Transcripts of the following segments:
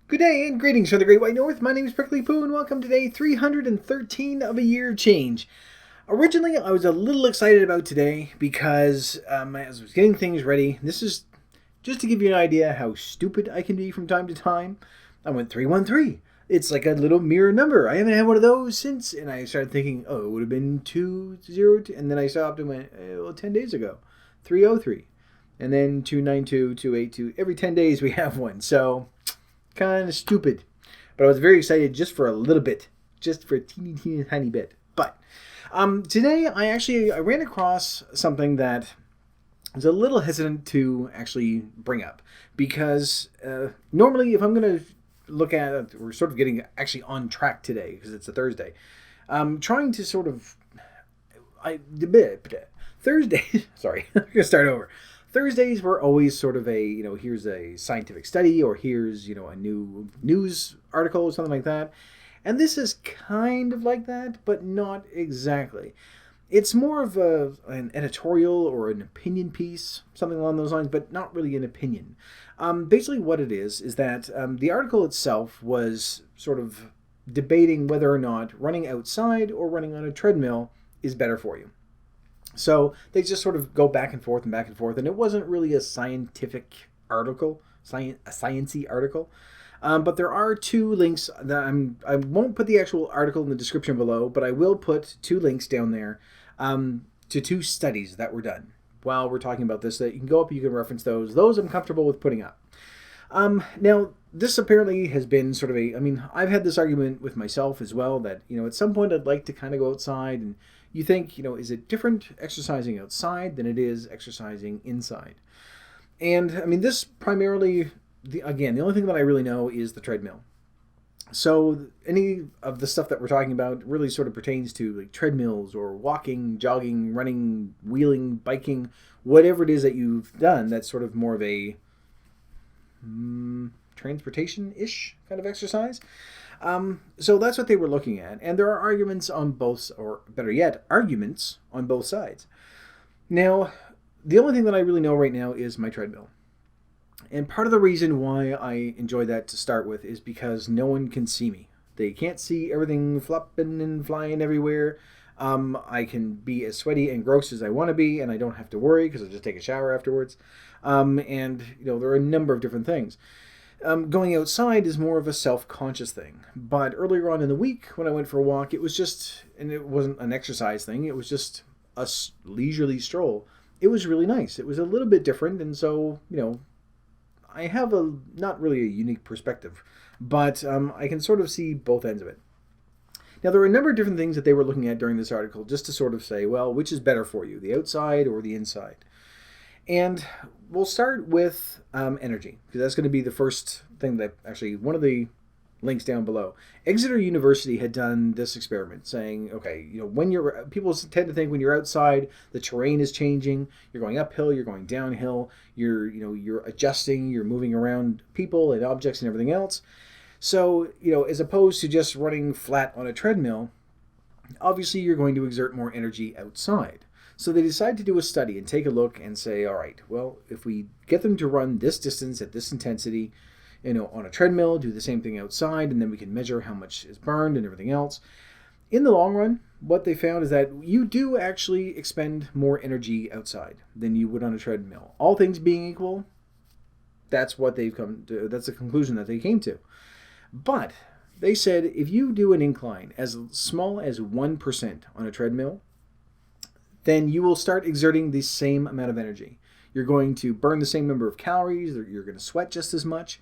Good day and greetings from the Great White North. My name is Prickly Poo and welcome to day 313 of a year of change. Originally, I was a little excited about today because as I was getting things ready, this is just to give you an idea how stupid I can be from time to time. I went 313. It's like a little mirror number. I haven't had one of those since, and I started thinking, oh, it would have been 202, and then I stopped and went, 10 days ago, 303, and then 292, 282. Every 10 days we have one, so kind of stupid. But I was very excited just for a little bit, just for a teeny tiny bit. But today I ran across something that I was a little hesitant to actually bring up because normally if I'm going to look at it, we're sort of getting actually on track today because it's a Thursday. Trying to sort of Thursday. Sorry, I'm gonna start over. Thursdays were always sort of a, here's a scientific study or here's, a new news article or something like that. And this is kind of like that, but not exactly. It's more of an editorial or an opinion piece, something along those lines, but not really an opinion. Basically what it is that the article itself was sort of debating whether or not running outside or running on a treadmill is better for you. So they just sort of go back and forth, and it wasn't really a scientific article, a sciencey article. But there are two links that I won't put the actual article in the description below, but I will put two links down there to two studies that were done while we're talking about this. That you can go up, you can reference those. Those I'm comfortable with putting up. Now, this apparently has been sort of I've had this argument with myself as well that, at some point I'd like to kind of go outside and you think, is it different exercising outside than it is exercising inside? And this primarily, the only thing that I really know is the treadmill. So any of the stuff that we're talking about really sort of pertains to like treadmills or walking, jogging, running, wheeling, biking, whatever it is that you've done that's sort of more of a transportation-ish kind of exercise. So that's what they were looking at. And there are arguments on both, or better yet, arguments on both sides. Now, the only thing that I really know right now is my treadmill. And part of the reason why I enjoy that to start with is because no one can see me. They can't see everything flopping and flying everywhere. I can be as sweaty and gross as I want to be, and I don't have to worry because I just take a shower afterwards. And there are a number of different things. Going outside is more of a self-conscious thing. But earlier on in the week, when I went for a walk, it wasn't an exercise thing. It was just a leisurely stroll. It was really nice. It was a little bit different, and so, I have not really a unique perspective, but I can sort of see both ends of it. Now, there are a number of different things that they were looking at during this article just to sort of say, well, which is better for you, the outside or the inside? And we'll start with energy, because that's going to be the first thing that actually, one of the links down below. Exeter University had done this experiment saying, okay, people tend to think when you're outside, the terrain is changing, you're going uphill, you're going downhill, you're adjusting, you're moving around people and objects and everything else. So, as opposed to just running flat on a treadmill, obviously you're going to exert more energy outside. So they decided to do a study and take a look and say, all right, well, if we get them to run this distance at this intensity, on a treadmill, do the same thing outside, and then we can measure how much is burned and everything else. In the long run, what they found is that you do actually expend more energy outside than you would on a treadmill. All things being equal, that's what they've come to, that's the conclusion that they came to. But they said if you do an incline as small as 1% on a treadmill, then you will start exerting the same amount of energy. You're going to burn the same number of calories, you're going to sweat just as much,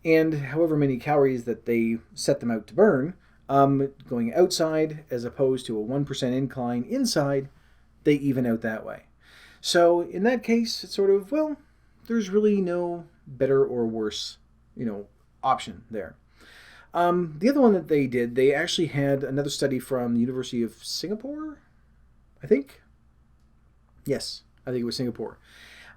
and however many calories that they set them out to burn, going outside as opposed to a 1% incline inside, they even out that way. So in that case, it's sort of, well, there's really no better or worse, option there. The other one that they did, they actually had another study from the University of Singapore, I think. Yes, I think it was Singapore.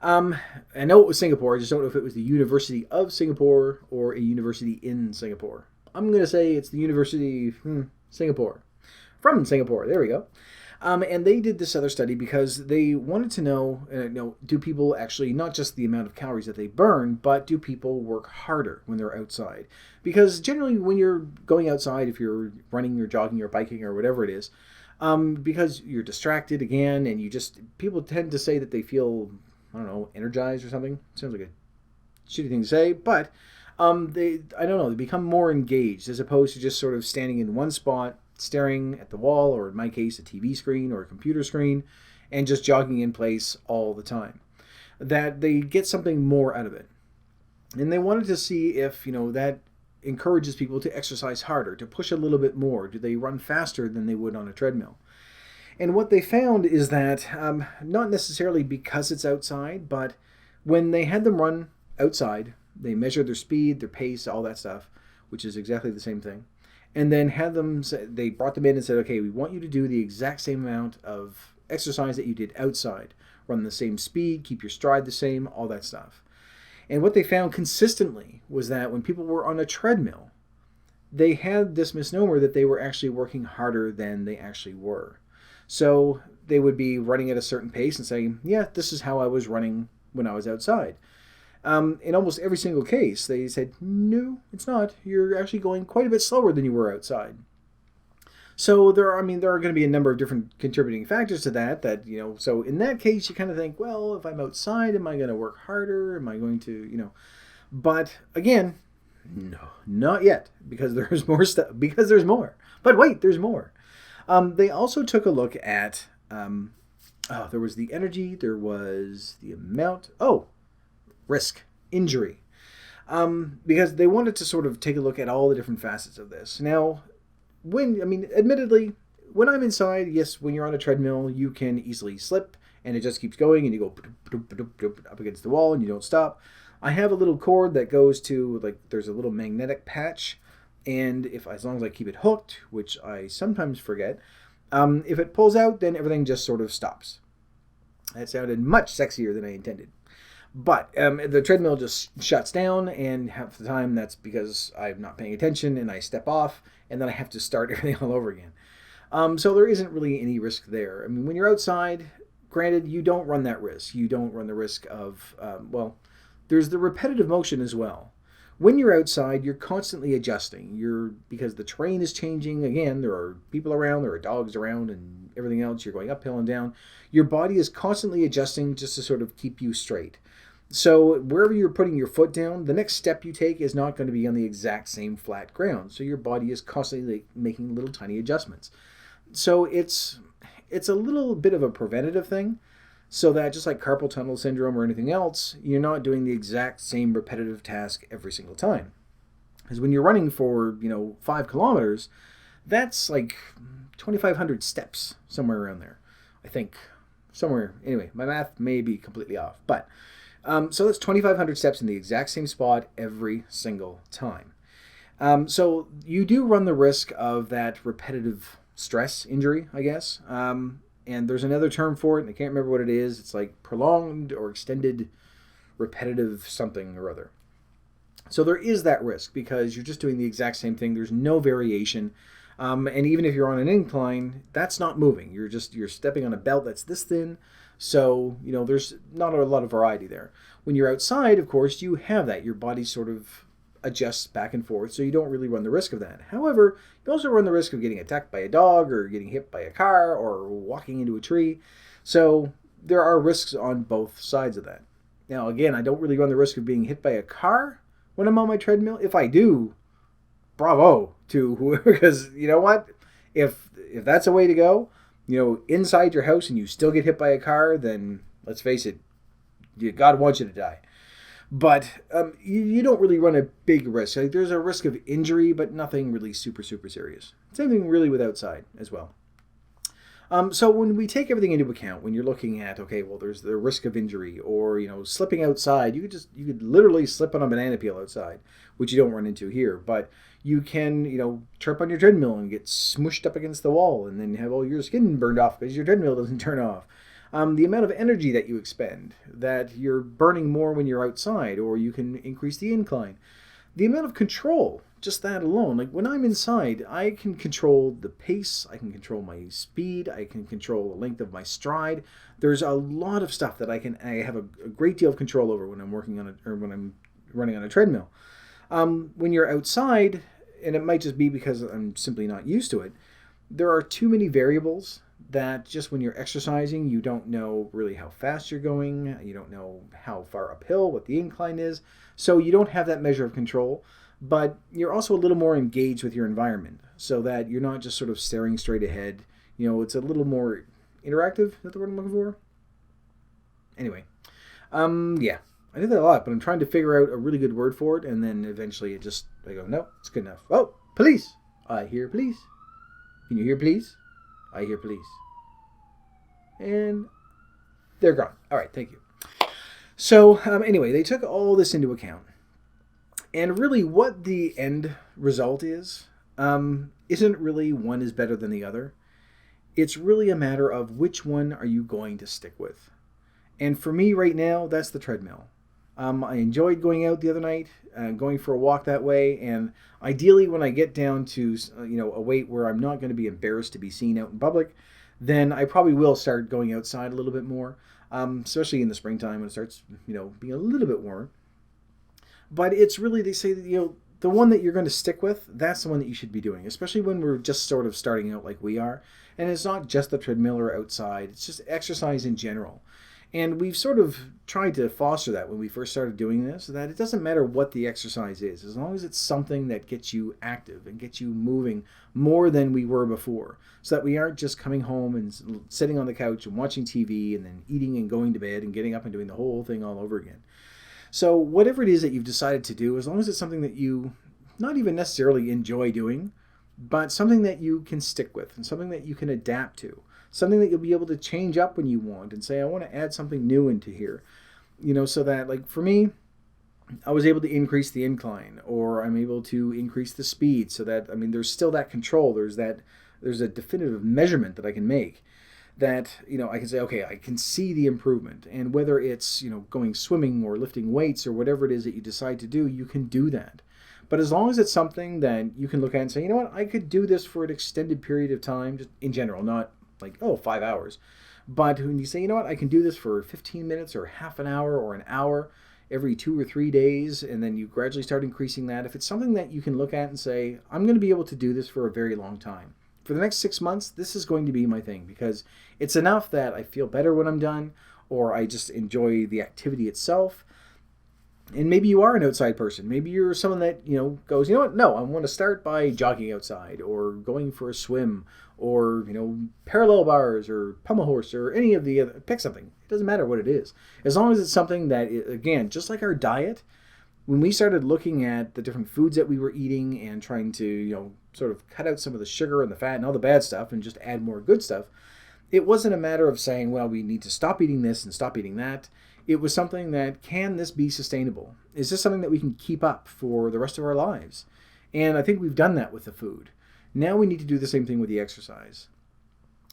I know it was Singapore. I just don't know if it was the University of Singapore or a university in Singapore. I'm going to say it's the University Singapore. From Singapore. There we go. And they did this other study because they wanted to know, do people actually, not just the amount of calories that they burn, but do people work harder when they're outside? Because generally when you're going outside, if you're running or jogging or biking or whatever it is, because you're distracted again, and people tend to say that they feel, I don't know, energized or something. Sounds like a shitty thing to say, but I don't know, they become more engaged as opposed to just sort of standing in one spot, staring at the wall, or in my case, a TV screen or a computer screen, and just jogging in place all the time. That they get something more out of it. And they wanted to see if, that encourages people to exercise harder, to push a little bit more. Do they run faster than they would on a treadmill? And what they found is that, not necessarily because it's outside, but when they had them run outside, they measured their speed, their pace, all that stuff, which is exactly the same thing. And then they brought them in and said, okay, we want you to do the exact same amount of exercise that you did outside. Run the same speed, keep your stride the same, all that stuff. And what they found consistently was that when people were on a treadmill, they had this misnomer that they were actually working harder than they actually were. So they would be running at a certain pace and saying, yeah, this is how I was running when I was outside. In almost every single case, they said, no, it's not. You're actually going quite a bit slower than you were outside. So there are going to be a number of different contributing factors to that, so in that case, you kind of think, well, if I'm outside, am I going to work harder? Am I going to, but again, no, not yet, because there's more stuff, because there's more. But wait, there's more. They also took a look at, there was the energy, there was the amount, risk, injury, because they wanted to sort of take a look at all the different facets of this. Now, admittedly, when I'm inside, yes, when you're on a treadmill, you can easily slip, and it just keeps going, and you go up against the wall, and you don't stop. I have a little cord that goes to, there's a little magnetic patch, and as long as I keep it hooked, which I sometimes forget, if it pulls out, then everything just sort of stops. That sounded much sexier than I intended. But the treadmill just shuts down, and half the time that's because I'm not paying attention and I step off, and then I have to start everything all over again. So there isn't really any risk there. When you're outside, granted, you don't run that risk. You don't run the risk of, there's the repetitive motion as well. When you're outside, you're constantly adjusting. Because the terrain is changing. Again, there are people around, there are dogs around, and everything else. You're going uphill and down. Your body is constantly adjusting just to sort of keep you straight. So wherever you're putting your foot down, the next step you take is not going to be on the exact same flat ground. So your body is constantly making little tiny adjustments. So it's a little bit of a preventative thing, so that just like carpal tunnel syndrome or anything else, you're not doing the exact same repetitive task every single time. Because when you're running for 5 kilometers, that's like 2,500 steps, somewhere around there, I think. Anyway, my math may be completely off, but so that's 2,500 steps in the exact same spot every single time. So you do run the risk of that repetitive stress injury, I guess. And there's another term for it, and I can't remember what it is. It's like prolonged or extended repetitive something or other. So there is that risk because you're just doing the exact same thing. There's no variation. And even if you're on an incline, that's not moving. You're stepping on a belt that's this thin. So, there's not a lot of variety there. When you're outside, of course, you have that. Your body sort of adjusts back and forth, so you don't really run the risk of that. However, you also run the risk of getting attacked by a dog or getting hit by a car or walking into a tree. So there are risks on both sides of that. Now, again, I don't really run the risk of being hit by a car when I'm on my treadmill. If I do, bravo to whoever, because you know what? If that's a way to go, inside your house and you still get hit by a car, then let's face it, God wants you to die. But you don't really run a big risk. There's a risk of injury, but nothing really super, super serious. Same thing really with outside as well. So when we take everything into account, when you're looking at, okay, well, there's the risk of injury or, slipping outside, you could literally slip on a banana peel outside, which you don't run into here, but you can, trip on your treadmill and get smushed up against the wall and then have all your skin burned off because your treadmill doesn't turn off. The amount of energy that you expend, that you're burning more when you're outside, or you can increase the incline. The amount of control, just that alone. Like when I'm inside, I can control the pace, I can control my speed, I can control the length of my stride. There's a lot of stuff that I have a great deal of control over when I'm working on it or when I'm running on a treadmill. When you're outside, and it might just be because I'm simply not used to it, there are too many variables that just when you're exercising, you don't know really how fast you're going, you don't know how far uphill, what the incline is, so you don't have that measure of control, but you're also a little more engaged with your environment so that you're not just sort of staring straight ahead. It's a little more interactive. Is that the word I'm looking for? Anyway, yeah, I do that a lot, but I'm trying to figure out a really good word for it, and then eventually I go, no, it's good enough. Oh, police! I hear police. Can you hear police? I hear police. And they're gone. All right, thank you. So anyway, they took all this into account. And really what the end result is, isn't really one is better than the other. It's really a matter of which one are you going to stick with. And for me right now, that's the treadmill. I enjoyed going out the other night, going for a walk that way, and ideally when I get down to a weight where I'm not going to be embarrassed to be seen out in public, then I probably will start going outside a little bit more, especially in the springtime when it starts being a little bit warmer. But it's really, they say that, the one that you're going to stick with, that's the one that you should be doing, especially when we're just sort of starting out like we are. And it's not just the treadmill or outside, it's just exercise in general. And we've sort of tried to foster that when we first started doing this, that it doesn't matter what the exercise is, as long as it's something that gets you active and gets you moving more than we were before, so that we aren't just coming home and sitting on the couch and watching TV and then eating and going to bed and getting up and doing the whole thing all over again. So whatever it is that you've decided to do, as long as it's something that you not even necessarily enjoy doing, but something that you can stick with and something that you can adapt to, something that you'll be able to change up when you want and say, I want to add something new into here, so that, like, for me, I was able to increase the incline, or I'm able to increase the speed so that, there's still that control. There's a definitive measurement that I can make that, I can say, okay, I can see the improvement. And whether it's, going swimming or lifting weights or whatever it is that you decide to do, you can do that. But as long as it's something that you can look at and say, I could do this for an extended period of time, just in general, not like, 5 hours. But when you say, I can do this for 15 minutes or half an hour or an hour every 2 or 3 days, and then you gradually start increasing that. If it's something that you can look at and say, I'm going to be able to do this for a very long time. For the next 6 months, this is going to be my thing because it's enough that I feel better when I'm done, or I just enjoy the activity itself. And maybe you are an outside person. Maybe you're someone that, goes, no, I want to start by jogging outside or going for a swim or, parallel bars or pommel horse or any of the other, pick something. It doesn't matter what it is. As long as it's something that, again, just like our diet, when we started looking at the different foods that we were eating and trying to, sort of cut out some of the sugar and the fat and all the bad stuff and just add more good stuff, it wasn't a matter of saying, well, we need to stop eating this and stop eating that. It was something that, can this be sustainable? Is this something that we can keep up for the rest of our lives? And I think we've done that with the food. Now we need to do the same thing with the exercise.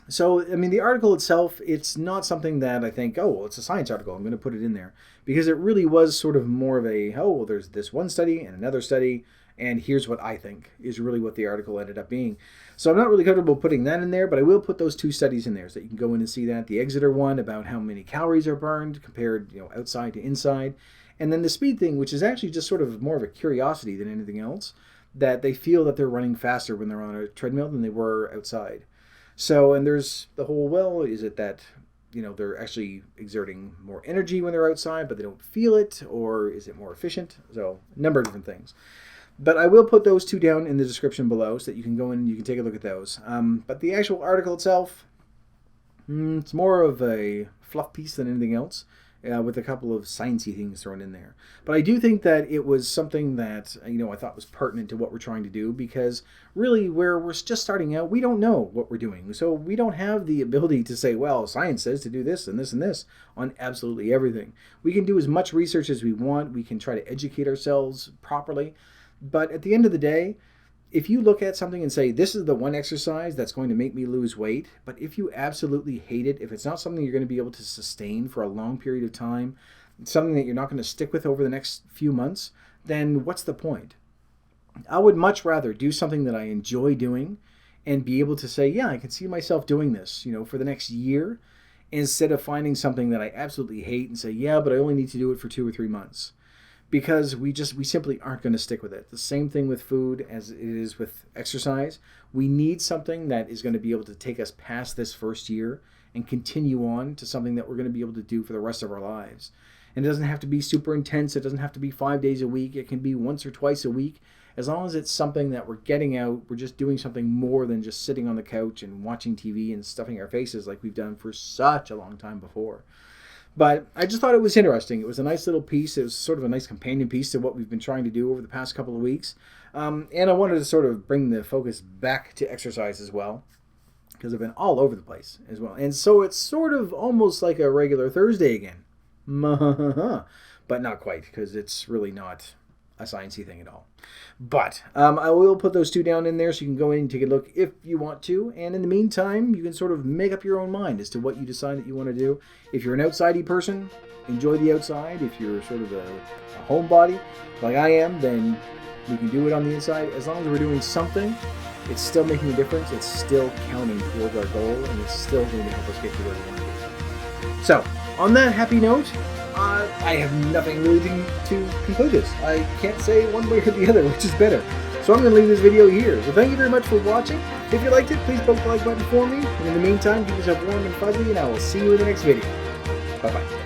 So, the article itself, it's not something that I think, it's a science article, I'm going to put it in there. Because it really was sort of more of a, there's this one study and another study, and here's what I think is really what the article ended up being. So I'm not really comfortable putting that in there, but I will put those 2 studies in there so that you can go in and see that. The Exeter one about how many calories are burned compared, outside to inside. And then the speed thing, which is actually just sort of more of a curiosity than anything else, that they feel that they're running faster when they're on a treadmill than they were outside. So, and there's the whole, is it that, they're actually exerting more energy when they're outside, but they don't feel it, or is it more efficient? So, a number of different things. But I will put those 2 down in the description below so that you can go in and you can take a look at those. But the actual article itself, it's more of a fluff piece than anything else, with a couple of sciencey things thrown in there. But I do think that it was something that, I thought was pertinent to what we're trying to do, because really where we're just starting out, we don't know what we're doing. So we don't have the ability to say, well, science says to do this and this and this on absolutely everything. We can do as much research as we want. We can try to educate ourselves properly. But at the end of the day, if you look at something and say, this is the one exercise that's going to make me lose weight, but if you absolutely hate it, if it's not something you're going to be able to sustain for a long period of time, something that you're not going to stick with over the next few months, then what's the point? I would much rather do something that I enjoy doing and be able to say, yeah, I can see myself doing this, for the next year, instead of finding something that I absolutely hate and say, yeah, but I only need to do it for 2 or 3 months. Because we simply aren't going to stick with it. The same thing with food as it is with exercise. We need something that is going to be able to take us past this first year and continue on to something that we're going to be able to do for the rest of our lives. And it doesn't have to be super intense. It doesn't have to be 5 days a week. It can be once or twice a week. As long as it's something that we're getting out, we're just doing something more than just sitting on the couch and watching TV and stuffing our faces like we've done for such a long time before. But I just thought it was interesting. It was a nice little piece. It was sort of a nice companion piece to what we've been trying to do over the past couple of weeks. And I wanted to sort of bring the focus back to exercise as well, because I've been all over the place as well. And so it's sort of almost like a regular Thursday again. But not quite, because it's really not a sciencey thing at all. But I will put those two down in there so you can go in and take a look if you want to. And in the meantime, you can sort of make up your own mind as to what you decide that you want to do. If you're an outsidey person, enjoy the outside. If you're sort of a homebody like I am, then we can do it on the inside. As long as we're doing something, it's still making a difference. It's still counting towards our goal, and it's still going to help us get to where we want to be. So, on that happy note, I have nothing really to conclude this. I can't say one way or the other which is better. So I'm going to leave this video here. So thank you very much for watching. If you liked it, please poke the like button for me. And in the meantime, keep yourself warm and fuzzy, and I will see you in the next video. Bye-bye.